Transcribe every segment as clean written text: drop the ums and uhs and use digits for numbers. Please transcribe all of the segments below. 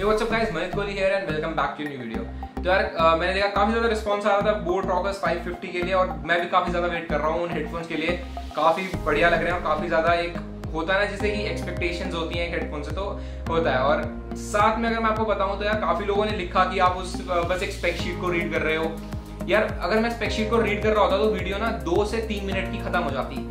Hey what's up guys, Manit Kohli here and welcome back to a new video। तो यार मैंने देखा काफी ज्यादा रिस्पॉन्स आ रहा था बोatrockerz 550 के लिए और मैं भी काफी ज्यादा वेट कर रहा हूँ उन हेडफोन्स के लिए। काफी बढ़िया लग रहे हैं और काफी ज्यादा एक होता है ना जैसे कि एक्सपेक्टेशंस होती हैं एक हेडफोन से, तो होता है। और साथ में अगर मैं आपको बताऊं तो यार काफी लोगों ने लिखा कि आप उस बस एक स्पेक शीट को रीड कर रहे हो। यार अगर मैं स्पेक शीट को रीड कर रहा होता तो वीडियो ना 2 से 3 मिनट की खत्म हो जाती।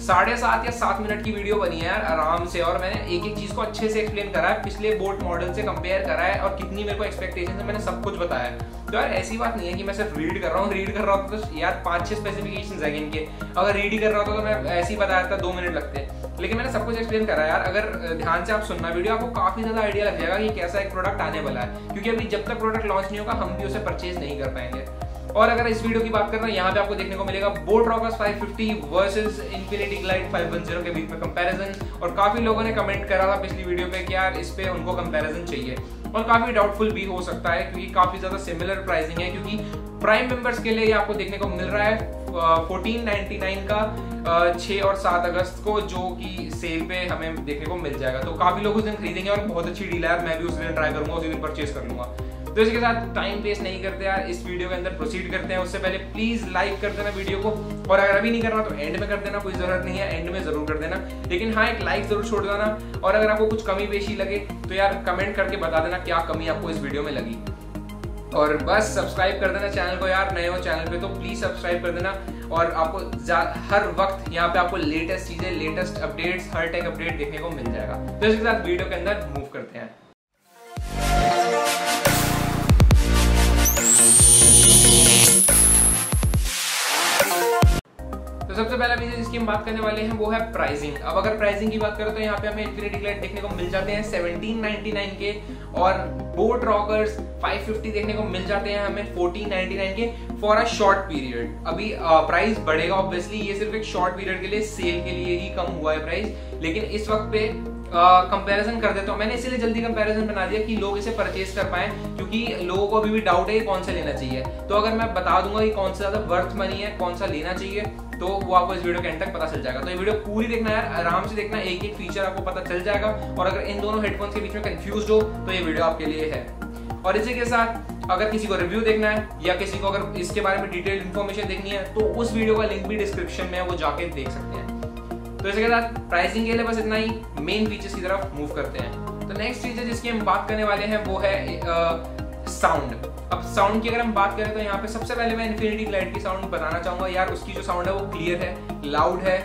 7.5 या 7 मिनट की वीडियो बनी है यार आराम से, और मैंने एक एक चीज को अच्छे से एक्सप्लेन करा है, पिछले बोट मॉडल से कंपेयर करा है और कितनी मेरे को एक्सपेक्टेशन है मैंने सब कुछ बताया है। तो यार ऐसी बात नहीं है कि मैं सिर्फ रीड कर रहा हूँ तो यार 5-6 स्पेसिफिकेशंस है इनके। अगर रीड ही कर रहा होता तो मैं ऐसे ही बताया था 2 मिनट लगते, लेकिन मैंने सब कुछ एक्सप्लेन करा है यार। अगर ध्यान से आप सुनना वीडियो आपको काफी ज्यादा आइडिया लग जाएगा कि कैसा एक प्रोडक्ट आने वाला है, क्योंकि अभी जब तक प्रोडक्ट लॉन्च नहीं होगा हम भी उसे परचेज नहीं कर पाएंगे। और अगर इस वीडियो की बात करें तो यहाँ पे आपको देखने को मिलेगा boatrockerz 550 वर्सेस Infinity Glide 510 के बीच में कंपैरिजन। और काफी लोगों ने कमेंट करा था पिछली वीडियो पे कि यार इस पे उनको कंपैरिजन चाहिए, और काफी डाउटफुल भी हो सकता है क्योंकि काफी ज्यादा सिमिलर प्राइसिंग है। क्योंकि प्राइम मेंबर्स के लिए ये आपको देखने को मिल रहा है 1499 का 6 और 7 अगस्त को, जो कि सेल पे हमें देखने को मिल जाएगा। तो काफी लोग उस दिन खरीदेंगे और बहुत अच्छी डील है, मैं भी उस दिन ट्राई करूंगा, उसी दिन परचेज कर लूंगा। तो इसके साथ टाइम वेस्ट नहीं करते यार, इस वीडियो के अंदर प्रोसीड करते हैं। उससे पहले प्लीज लाइक कर देना वीडियो को, और अगर अभी नहीं करना तो एंड में कर देना, कोई जरूरत नहीं है, एंड में जरूर कर देना, लेकिन हाँ एक लाइक जरूर छोड़ देना। और अगर आपको कुछ कमी पेशी लगे तो यार कमेंट करके बता देना क्या कमी आपको इस वीडियो में लगी। और बस सब्सक्राइब कर देना चैनल को यार, नए हो चैनल पे तो प्लीज सब्सक्राइब कर देना। और आपको हर वक्त यहाँ पे आपको लेटेस्ट चीजें, लेटेस्ट अपडेट्स, हर टेक अपडेट देखने को मिल जाएगा। तो इसके साथ वीडियो के अंदर मूव करते हैं। तो सबसे पहला चीज जिसकी हम बात करने वाले हैं वो है प्राइसिंग। अब अगर प्राइसिंग की बात करें तो यहाँ पे हमें Infinity Glide देखने को मिल जाते हैं 1799 के, और boatrockerz 550 देखने को मिल जाते हैं हमें 1499 के फॉर अ शॉर्ट पीरियड। अभी प्राइस बढ़ेगा ऑब्वियसली, ये सिर्फ एक शॉर्ट पीरियड के लिए, सेल के लिए ही कम हुआ है प्राइस, लेकिन इस वक्त पे कंपैरिजन कर देता हूँ। मैंने इसीलिए जल्दी कंपैरिजन बना दिया कि लोग इसे परचेज कर पाए, क्योंकि लोगों को अभी भी डाउट है कौन सा लेना चाहिए। तो अगर मैं बता दूंगा कि कौन सा ज्यादा वर्थ मनी है, कौन सा लेना चाहिए, तो वो आपको इस वीडियो के एंड तक पता चल जाएगा। तो ये वीडियो पूरी देखना यार, आराम से देखना, एक एक फीचर आपको पता चल जाएगा। और अगर इन दोनों हेडफोन्स के बीच में कंफ्यूज हो तो ये वीडियो आपके लिए है। और इसी के साथ अगर किसी को रिव्यू देखना है या किसी को अगर इसके बारे में डिटेल इन्फॉर्मेशन देखनी है तो उस वीडियो का लिंक भी डिस्क्रिप्शन में है, वो जाके देख सकते हैं। तो इसके साथ प्राइसिंग के लिए बस इतना ही, मेन फीचर्स की तरफ मूव करते हैं। तो नेक्स्ट फीचर जिसकी हम बात करने वाले हैं वो है साउंड। अब साउंड की अगर हम बात करें तो यहाँ पे सबसे पहले मैं Infinity Glide की साउंड बताना चाहूंगा यार। उसकी जो साउंड है वो क्लियर है, लाउड है,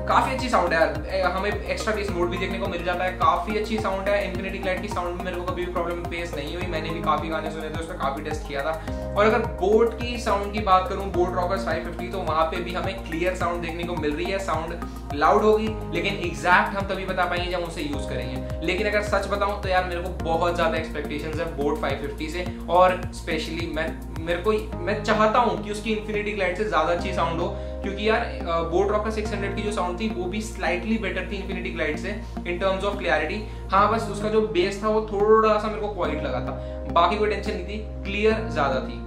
काफी अच्छी साउंड है यार। हमें एक्स्ट्रा बेस मोड भी देखने को मिल जाता है, काफी अच्छी साउंड है। Infinity Glide की साउंड में मेरे को कभी भी प्रॉब्लम फेस नहीं हुई, मैंने भी काफी गाने सुने थे, उसमें काफी टेस्ट किया था। और अगर बोट की साउंड की बात करूं, boatrockerz 550, तो वहां पे भी हमें क्लियर साउंड देखने को मिल रही है। साउंड लाउड होगी, लेकिन एग्जैक्ट हम तभी बता पाएंगे जब उसे यूज करेंगे। लेकिन अगर सच बताऊं तो यार मेरे को बहुत ज्यादा एक्सपेक्टेशंस है बोट 550 से, और स्पेशली मैं चाहता हूं कि उसकी Infinity Glide से ज्यादा अच्छी साउंड हो, क्योंकि यार boatrockerz 600 की जो साउंड थी वो भी स्लाइटली बेटर थी Infinity Glide से इन टर्म्स ऑफ क्लैरिटी। हाँ बस उसका जो बेस था वो थोड़ा सा मेरे को क्वाइट लगा था, बाकी कोई टेंशन नहीं थी, क्लियर ज्यादा थी।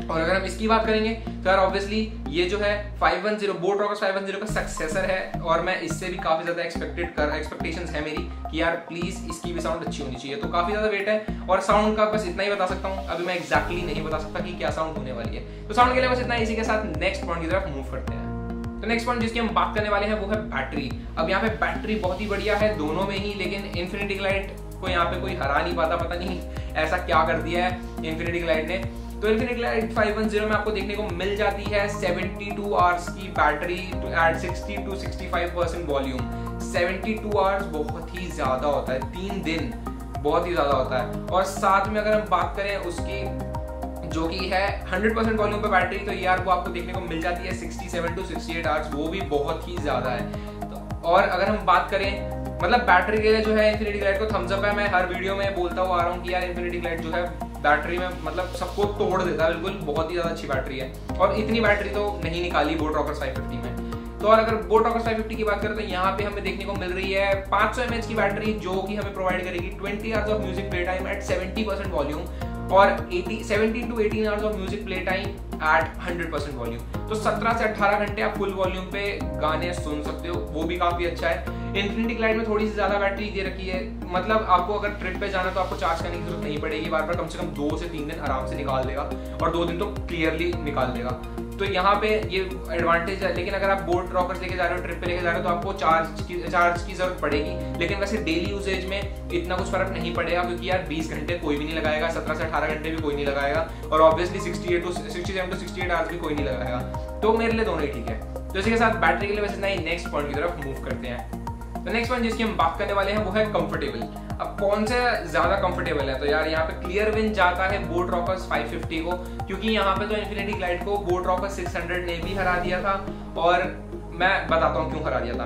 और अगर हम इसकी बात करेंगे तो यार ऑब्वियसली ये जो है 510 boatrockerz 510 का सक्सेसर है, और मैं इससे भी काफी ज्यादा एक्सपेक्टेशंस है मेरी कि यार प्लीज इसकी भी साउंड अच्छी होनी चाहिए। तो काफी ज्यादा वेट है, और साउंड का बस इतना ही बता सकता हूँ, अभी मैं एग्जैक्टली नहीं बता सकता कि क्या साउंड होने वाली है। तो साउंड के लिए बस इतना, इसी के साथ नेक्स्ट पॉइंट की तरफ मूव करते हैं। तो नेक्स्ट पॉइंट जिसकी हम बात करने वाले हैं वो है बैटरी। अब यहाँ पे बैटरी बहुत ही बढ़िया है दोनों में ही, लेकिन Infinity Glide को यहाँ पे कोई हरा नहीं पाता, पता नहीं ऐसा क्या कर दिया है Infinity Glide ने। तो Infinity Glide 510 में आपको देखने को मिल जाती है 72 आवर्स की battery at 60 to 65% volume. 72 hours बहुत ही ज्यादा होता है, 3 दिन बहुत ही ज्यादा होता है। और साथ में अगर हम बात करें उसकी जो कि है 100% वॉल्यूम पे बैटरी, तो यार वो आपको देखने को मिल जाती है 67 to 68 आवर्स, वो भी बहुत ही ज्यादा है। तो और अगर हम बात करें मतलब बैटरी के लिए जो है Infinity Glide को थम्स अप है। मैं हर वीडियो में बोलता हुआ आ रहा हूँ कि यार Infinity Glide जो है बैटरी में मतलब सबको तोड़ देता है, बिल्कुल बहुत ही ज्यादा अच्छी बैटरी है, और इतनी बैटरी तो नहीं निकाली boatrockerz 550 में। तो और अगर boatrockerz 550 की बात करें तो यहाँ पे हमें देखने को मिल रही है 500 mAh की बैटरी, जो कि हमें प्रोवाइड करेगी 20 hours of music play time at 70% volume, और 17 to 18 hours of music play time at 100% volume. तो 17 से 18 घंटे आप फुल वॉल्यूम पे गाने सुन सकते हो, वो भी काफी अच्छा है। इन्फिनिटी ग्लाइड में थोड़ी सी ज्यादा बैटरी दे रखी है, मतलब आपको अगर ट्रिप पे जाना तो आपको चार्ज करने की जरूरत नहीं पड़ेगी, बार बार कम से कम 2 से 3 दिन आराम से निकाल देगा और 2 दिन तो क्लियरली निकाल देगा। तो यहाँ पे ये एडवांटेज है। लेकिन अगर आप बोट रॉकर्स लेके जा रहे हो, ट्रिप पे लेके जा रहे हो, तो आपको चार्ज की जरूरत पड़ेगी। लेकिन वैसे डेली यूजेज में इतना कुछ फर्क नहीं पड़ेगा, क्योंकि यार 20 घंटे कोई भी नहीं लगाएगा, 17 से 18 घंटे भी कोई नहीं लगाएगा, और ऑब्वियसली 67 to 68 आवर्स भी कोई नहीं लगाएगा। तो मेरे लिए दोनों ही ठीक है। तो इसी के साथ बैटरी के लिए वैसे नहीं, नेक्स्ट पॉइंट की तरफ मूव करते हैं। तो नेक्स्ट पॉइंट जिसकी हम बात करने वाले हैं वो है कंफर्टेबल। अब कौन सा ज्यादा कंफर्टेबल है, तो यार यहाँ पे क्लियर विन जाता है बोट रॉकर्स 550 को, क्योंकि यहाँ पे तो इन्फिनिटी ग्लाइड को बोट रॉकर्स 600 ने भी हरा दिया था, और मैं बताता हूँ क्यों हरा दिया था।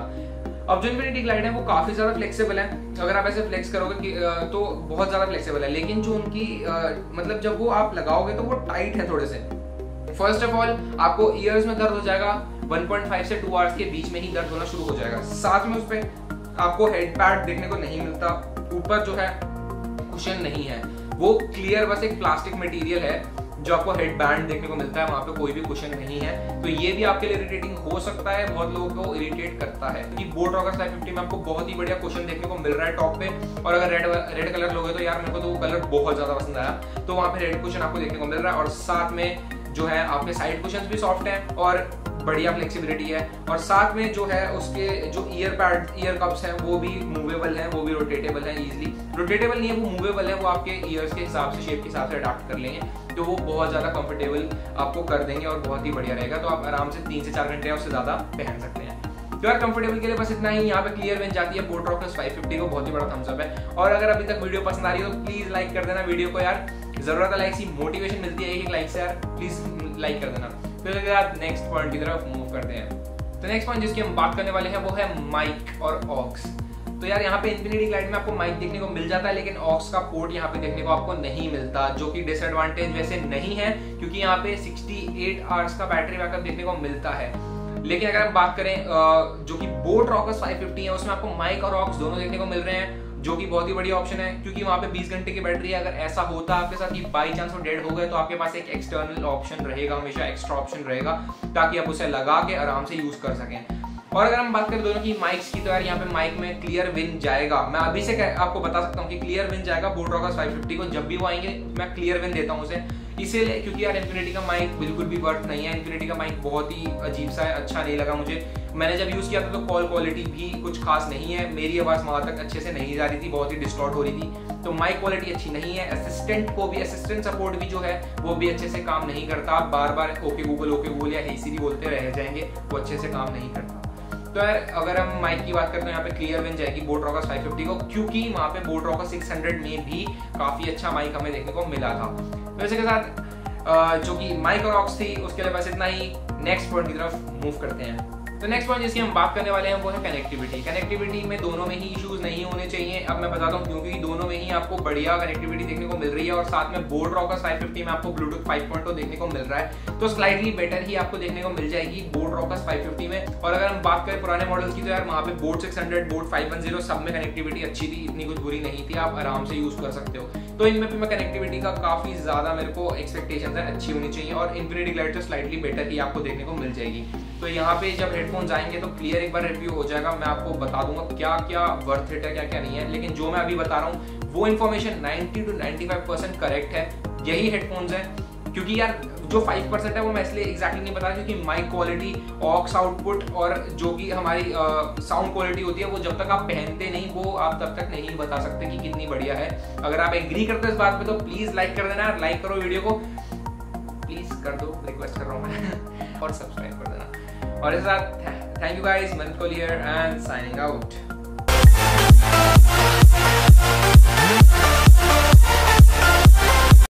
अब जो इन्फिनिटी ग्लाइड है वो काफी ज्यादा फ्लेक्सिबल है, अगर आप ऐसे फ्लेक्स करोगे तो बहुत ज्यादा फ्लेक्सिबल है, लेकिन जो उनकी मतलब जब वो आप लगाओगे तो वो टाइट है थोड़े से। फर्स्ट ऑफ ऑल आपको ईयर्स में दर्द हो जाएगा, 1.5 से 2 आवर्स के बीच में ही दर्द होना शुरू हो जाएगा। साथ में उस पर आपको हेड पैड देखने को नहीं मिलता, ऊपर जो है कुशन नहीं है, वो क्लियर बस एक प्लास्टिक मटेरियल है जो आपको हेड बैंड देखने को मिलता है, वहां पे कोई भी कुशन नहीं है। तो ये भी आपके लिए इरिटेटिंग हो सकता है, बहुत लोगों को इरिटेट करता है। क्योंकि बोट रॉकर्स 550 में आपको बहुत ही बढ़िया कुशन देखने को मिल रहा है टॉप पे, और अगर रेड कलर लोगे तो यार मेरे को तो वो कलर बहुत ज्यादा पसंद आया, तो वहां पे रेड कुशन आपको देखने को मिल रहा है। और साथ में जो है आपके साइड कुशंस भी सॉफ्ट हैं और बढ़िया फ्लेक्सिबिलिटी है, और साथ में जो है उसके जो ईयर कप्स हैं वो भी मूवेबल हैं, वो भी रोटेटेबल हैं, इजीली रोटेटेबल नहीं है, वो मूवेबल है, वो आपके ईयर्स के हिसाब से, शेप के हिसाब से अडाप्ट कर लेंगे, तो वो बहुत ज्यादा कंफर्टेबल आपको कर देंगे और बहुत ही बढ़िया रहेगा। तो आप आराम से 3 से 4 घंटे उससे ज्यादा पहन सकते हैं। तो यार कंफर्टेबल के लिए बस इतना ही। यहाँ पे क्लियर विन जाती है बोट रॉकर्स 550 को, बहुत ही बड़ा थम्स अप है। और अगर अभी तक वीडियो पसंद आ रही हो तो प्लीज लाइक कर देना वीडियो को यार, जरूरत है लाइक सी, मोटिवेशन मिलती है एक लाइक से यार, प्लीज लाइक कर देना। फिर अगर आप नेक्स्ट पॉइंट की तरफ मूव करते हैं, तो नेक्स्ट पॉइंट जिसकी हम बात करने वाले हैं वो है माइक और ऑक्स। तो यार यहाँ पे इन्फिनिटी ग्लाइड में आपको माइक देखने को मिल जाता है, लेकिन ऑक्स का पोर्ट यहाँ पे देखने को आपको नहीं मिलता, जो कि डिसएडवांटेज वैसे नहीं है, क्योंकि यहाँ पे 68 आवर्स का बैटरी बैकअप देखने को मिलता है। लेकिन अगर हम बात करें जो कि बोट रॉकर्स 550 है, उसमें आपको माइक और ऑक्स दोनों देखने को मिल रहे हैं, जो कि बहुत ही बढ़िया ऑप्शन है, क्योंकि वहां पे 20 घंटे की बैटरी है। अगर ऐसा होता आपके साथ कि बाई चांस वो डेड हो गए, तो आपके पास एक एक्सटर्नल ऑप्शन रहेगा, हमेशा एक्स्ट्रा ऑप्शन रहेगा, ताकि आप उसे लगा के आराम से यूज कर सकें। और अगर हम बात करें दोनों की माइक्स की, तो यार यहाँ पे माइक में क्लियर विन जाएगा। मैं अभी से आपको बता सकता हूँ कि क्लियर विन जाएगा बोट रॉकर्स 550 को, जब भी वो आएंगे मैं क्लियर विन देता हूँ उसे, इसीलिए क्योंकि यार इन्फिनिटी का माइक बिल्कुल भी वर्थ नहीं है। इन्फिनिटी का माइक बहुत ही अजीब सा है, अच्छा नहीं लगा मुझे। मैंने जब यूज किया था तो कॉल क्वालिटी भी कुछ खास नहीं है, मेरी आवाज वहां तक अच्छे से नहीं जा रही थी, बहुत ही डिस्टॉर्ट हो रही थी, तो माइक क्वालिटी अच्छी नहीं है। असिस्टेंट सपोर्ट भी जो है वो भी अच्छे से काम नहीं करता, बार बार ओके गूगल या हे सिरी बोलते रह जाएंगे, वो अच्छे से काम नहीं करता। तो यार अगर हम माइक की बात करते हैं, यहाँ पे क्लियर विन जाएगी बोट रॉकर्स 550 को, क्योंकि वहां पे बोट रॉकर्स 600 में भी काफी अच्छा माइक हमें देखने को मिला था। तो इसके साथ जो कि माइक और ऑक्स थी, उसके लिए बस इतना ही। नेक्स्ट पॉइंट की तरफ मूव करते हैं। तो नेक्स्ट पॉइंट जिसकी हम बात करने वाले हैं वो है कनेक्टिविटी। कनेक्टिविटी में दोनों में ही इश्यूज नहीं होने चाहिए। अब मैं बताता हूँ क्योंकि दोनों में ही आपको बढ़िया कनेक्टिविटी देखने को मिल रही है, और साथ में बोट रॉकर्स 550 में आपको ब्लूटूथ 5.0 देखने को मिल रहा है, तो स्लाइटली बेटर ही आपको देखने को मिल जाएगी बोट रॉकर्स 550 में। और अगर हम बात करें पुराने मॉडल्स की, तो यार वहाँ पे बोट 600, बोट 510 सब में कनेक्टिविटी अच्छी थी, इतनी कुछ बुरी नहीं थी, आप आराम से यूज कर सकते हो। तो इनमें भी मैं कनेक्टिविटी का काफी ज्यादा मेरे को एक्सपेक्टेशन है, अच्छी होनी चाहिए, और इन्फिनिटी ग्लाइड तो स्लाइटली बेटर ही आपको देखने को मिल जाएगी। तो यहाँ पे जब हेडफोन्स आएंगे तो क्लियर एक बार रिव्यू हो जाएगा, मैं आपको बता दूंगा क्या क्या वर्थ इट है, क्या क्या नहीं है। लेकिन जो मैं अभी बता रहा हूँ वो इन्फॉर्मेशन 90 to 95% करेक्ट है, यही हेडफोन्स है। क्योंकि यार जो 5% है वो मैं इसलिए एग्जैक्टली नहीं बता, क्योंकि माइक क्वालिटी, ऑक्स आउटपुट और जो कि हमारी साउंड क्वालिटी होती है, वो जब तक आप पहनते नहीं वो आप तब तक नहीं बता सकते कि कितनी बढ़िया है। अगर आप एग्री करते हो इस बात पे तो प्लीज लाइक कर देना, लाइक करो वीडियो को, प्लीज कर दो, रिक्वेस्ट कर रहा हूँ मैं और सब्सक्राइब कर देना। और इस साथ थैंक यू गाइस, मनकोल हियर एंड साइनिंग आउट।